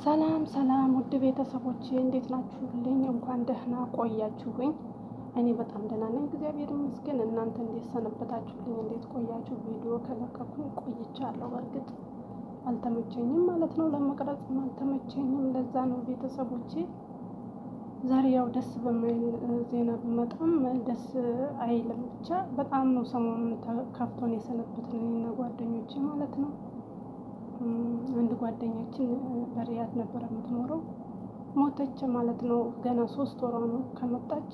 ሰላም ሰላም ውድ ቤተሰቦቼ እንዴት ናችሁልኝ? እንኳን ደህና ቆያችሁኝ። እኔ በጣም ደህና ነኝ፣ እግዚአብሔር ይመስገን። እናንተ እንዴት ሰነበታችሁልኝ? እንዴት ቆያችሁ? ቪዲዮ ከለቀኩኝ ቆይቻለሁ። በእርግጥ አልተመቸኝም ማለት ነው፣ ለመቅረጽም አልተመቸኝም። ለዛ ነው ቤተሰቦቼ። ዛሬ ያው ደስ በማይል ዜና ብመጣም ደስ አይልም። ብቻ በጣም ነው ሰሞኑን ከፍቶን የሰነበትን ጓደኞቼ ማለት ነው። አንድ ጓደኛችን በሪያድ ነበር የምትኖረው፣ ሞተች ማለት ነው። ገና 3 ወሯ ነው ከመጣች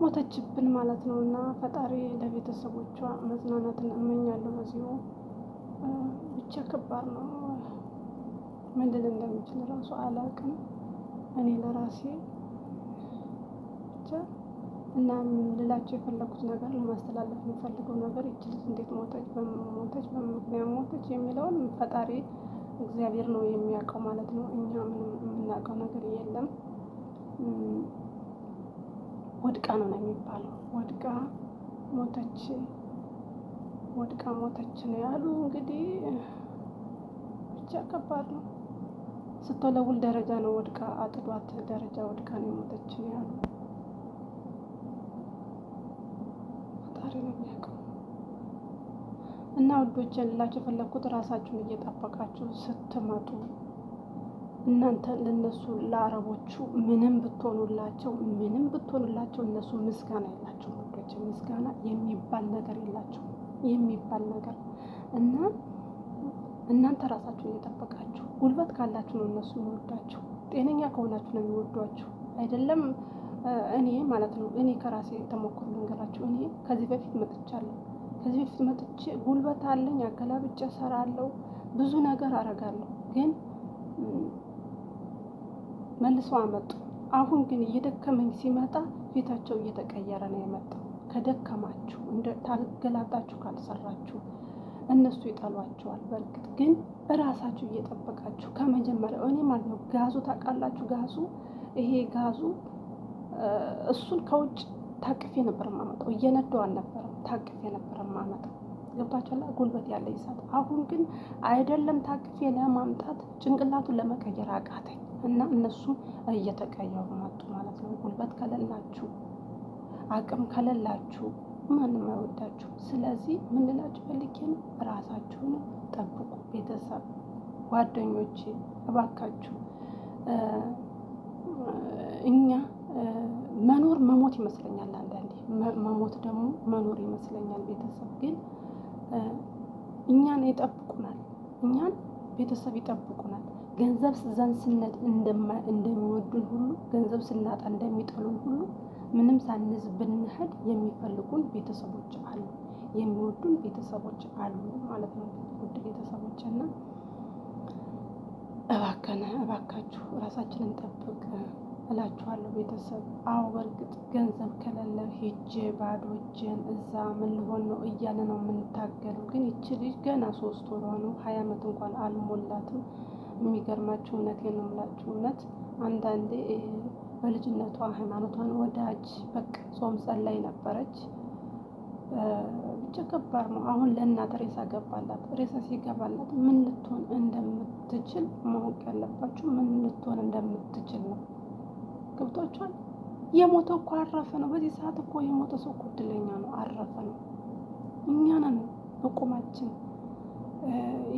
ሞተችብን ማለት ነው። እና ፈጣሪ ለቤተሰቦቿ መጽናናትን እመኛለሁ በዚሁ። ብቻ ከባድ ነው፣ ምን ልል እንደምችል ራሱ አላውቅም እኔ ለራሴ ብቻ። እና ልላቸው የፈለኩት ነገር፣ ለማስተላለፍ የምፈልገው ነገር ይቺ ልጅ እንዴት ሞተች፣ በምን ሞተች፣ በምን ምክንያት ሞተች የሚለውን ፈጣሪ እግዚአብሔር ነው የሚያውቀው ማለት ነው። እኛ ምንም የምናውቀው ነገር የለም። ወድቃ ነው የሚባለው፣ ወድቃ ሞተች፣ ወድቃ ሞተች ነው ያሉ። እንግዲህ ብቻ ከባድ ነው። ስትወለውል ደረጃ ነው ወድቃ፣ አጥዷት ደረጃ ወድቃ ነው የሞተች ነው ያሉ። ፈጣሪ ነው የሚያውቀው። እና ውዶቼ ልላቸው የፈለኩት ራሳችሁን እየጠበቃችሁ ስትመጡ፣ እናንተ ለነሱ ለአረቦቹ ምንም ብትሆኑላቸው እነሱ ምስጋና የላቸውም ውዶቼ። ምስጋና የሚባል ነገር የላቸውም፣ የሚባል ነገር። እና እናንተ ራሳችሁን እየጠበቃችሁ፣ ጉልበት ካላችሁ ነው እነሱ የሚወዷችሁ፣ ጤነኛ ከሆናችሁ ነው የሚወዷችሁ። አይደለም እኔ ማለት ነው። እኔ ከራሴ ተሞክሮ ልንገራችሁ። እኔ ከዚህ በፊት መጥቼ ጉልበት አለኝ፣ አገላብጬ እሰራለሁ፣ ብዙ ነገር አደርጋለሁ። ግን መልሰው አመጡ። አሁን ግን እየደከመኝ ሲመጣ ፊታቸው እየተቀየረ ነው የመጣው። ከደከማችሁ ታገላብጣችሁ ካልሰራችሁ እነሱ ይጠሏቸዋል። በእርግጥ ግን እራሳችሁ እየጠበቃችሁ ከመጀመሪያው እኔ ማለት ነው። ጋዙ ታውቃላችሁ፣ ይሄ ጋዙ እሱን ከውጭ ታቅፌ ነበር የማመጣው፣ እየነዳው አልነበረም፣ ታቅፌ ነበር የማመጣው። ገብታችኋል? ጉልበት ያለ ይሳት። አሁን ግን አይደለም ታቅፌ ለማምጣት ጭንቅላቱን ለመቀየር አቃተኝ። እና እነሱም እየተቀየሩ መጡ ማለት ነው። ጉልበት ከሌላችሁ፣ አቅም ከሌላችሁ ማንም አይወዳችሁ። ስለዚህ ምን ልላችሁ ፈልጌ ነው፣ ራሳችሁን ጠብቁ። ቤተሰብ ጓደኞቼ እባካችሁ። እኛ መኖር መሞት ይመስለኛል አንዳንዴ፣ መሞት ደግሞ መኖር ይመስለኛል። ቤተሰብ ግን እኛን ይጠብቁናል፣ እኛን ቤተሰብ ይጠብቁናል። ገንዘብ ዘን ስነድ እንደሚወዱን ሁሉ፣ ገንዘብ ስናጣ እንደሚጠሉን ሁሉ፣ ምንም ሳንዝ ብንሄድ የሚፈልጉን ቤተሰቦች አሉ፣ የሚወዱን ቤተሰቦች አሉ ማለት ነው። ውድ ቤተሰቦች እና እባካችሁ ራሳችንን ጠብቅ እላችኋለሁ ቤተሰብ። አዎ በእርግጥ ገንዘብ ከሌለ ሄጄ ባዶ እጄን እዛ ምን ልሆን ነው እያለ ነው የምንታገለው። ግን ይቺ ልጅ ገና 3 ወሯ ነው፣ 20 ዓመት እንኳን አልሞላትም። የሚገርማችሁ እውነቴን ነው የምላችሁ፣ እውነት አንዳንዴ በልጅነቷ ሃይማኖቷን ወዳጅ፣ በቃ ጾም ጸላይ ነበረች። ብቻ ከባድ ነው። አሁን ለእናት ሬሳ ገባላት። ሬሳ ሲገባላት ምን ልትሆን እንደምትችል ማወቅ ያለባችሁ፣ ምን ልትሆን እንደምትችል ነው። ገብቷችኋል? የሞተ እኮ አረፈ ነው። በዚህ ሰዓት እኮ የሞተ ሰው እኮ እድለኛ ነው፣ አረፈ ነው። እኛ ነን በቁማችን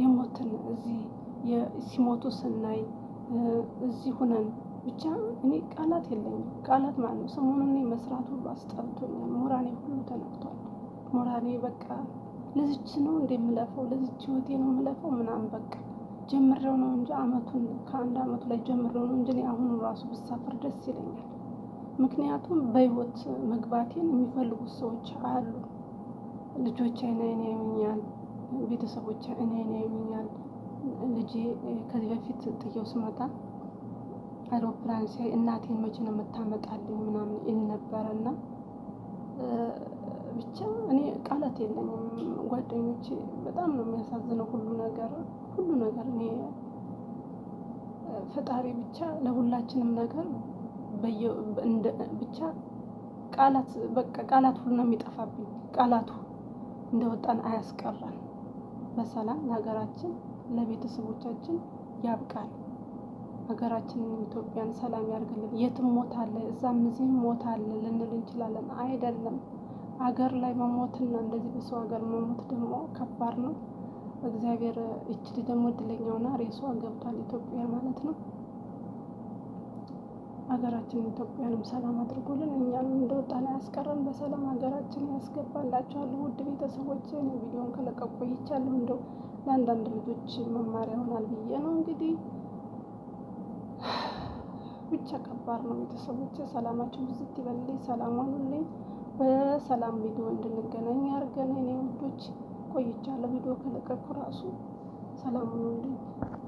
የሞትን እዚህ ሲሞቱ ስናይ እዚህ ሁነን። ብቻ እኔ ቃላት የለኝም፣ ቃላት ማለት ነው። ሰሞኑን እኔ መስራት ሁሉ አስጠልቶኛል። ሞራኔ ሁሉ ተነክቷል። ሞራኔ በቃ ለዚች ነው እንደምለፈው፣ ለዚች ህይወቴ ነው የምለፈው ምናምን በቃ ጀምሬው ነው እንጂ ከአንድ አመቱ ላይ ጀምሬው ነው እንጂ አሁን ራሱ ብሳፈር ደስ ይለኛል። ምክንያቱም በህይወት መግባቴን የሚፈልጉት ሰዎች አሉ። ልጆች አይኔን ያዩኛል፣ ቤተሰቦች አይኔን ያዩኛል። ልጄ ከዚህ በፊት ጥየው ስመጣ አውሮፕላን ሲያይ እናቴን መቼ ነው የምታመጣልኝ ምናምን ይል ነበረና ብቻ እኔ ቃላት የለኝም ጓደኞቼ። በጣም ነው የሚያሳዝነው ሁሉ ነገር። እኔ ፈጣሪ ብቻ ለሁላችንም ነገር ብቻ ቃላት ሁሉ ነው የሚጠፋብኝ። ቃላቱ እንደወጣን አያስቀረን። በሰላም ለሀገራችን ለቤተሰቦቻችን ያብቃል። ሀገራችንን ኢትዮጵያን ሰላም ያርግልን። የትም ሞት አለ፣ እዛም እዚህም ሞት አለ ልንል እንችላለን። አይደለም ሀገር ላይ መሞትና እንደዚህ በሰው ሀገር መሞት ደግሞ ከባድ ነው። እግዚአብሔር እችል ደግሞ እድለኛውና ሬሷ ገብቷል ኢትዮጵያ ማለት ነው። ሀገራችን ኢትዮጵያንም ሰላም አድርጎልን እኛንም እንደወጣን ያስቀረን በሰላም ሀገራችን ያስገባላችኋለሁ። ውድ ቤተሰቦች እኔ ቪዲዮን ከለቀቁ ቆይቻለሁ። እንደው ለአንዳንድ ልጆች መማሪያ ይሆናል ብዬ ነው። እንግዲህ ብቻ ከባድ ነው። ቤተሰቦች ሰላማችሁ ብዝት ይበልልኝ፣ ሰላም ሁኑልኝ። በሰላም ቪዲዮ እንድንገናኝ ያርገን። እኔ ውዶች ቆይቻለሁ ቪዲዮ ከለቀቁ ራሱ። ሰላም ሁኑልኝ።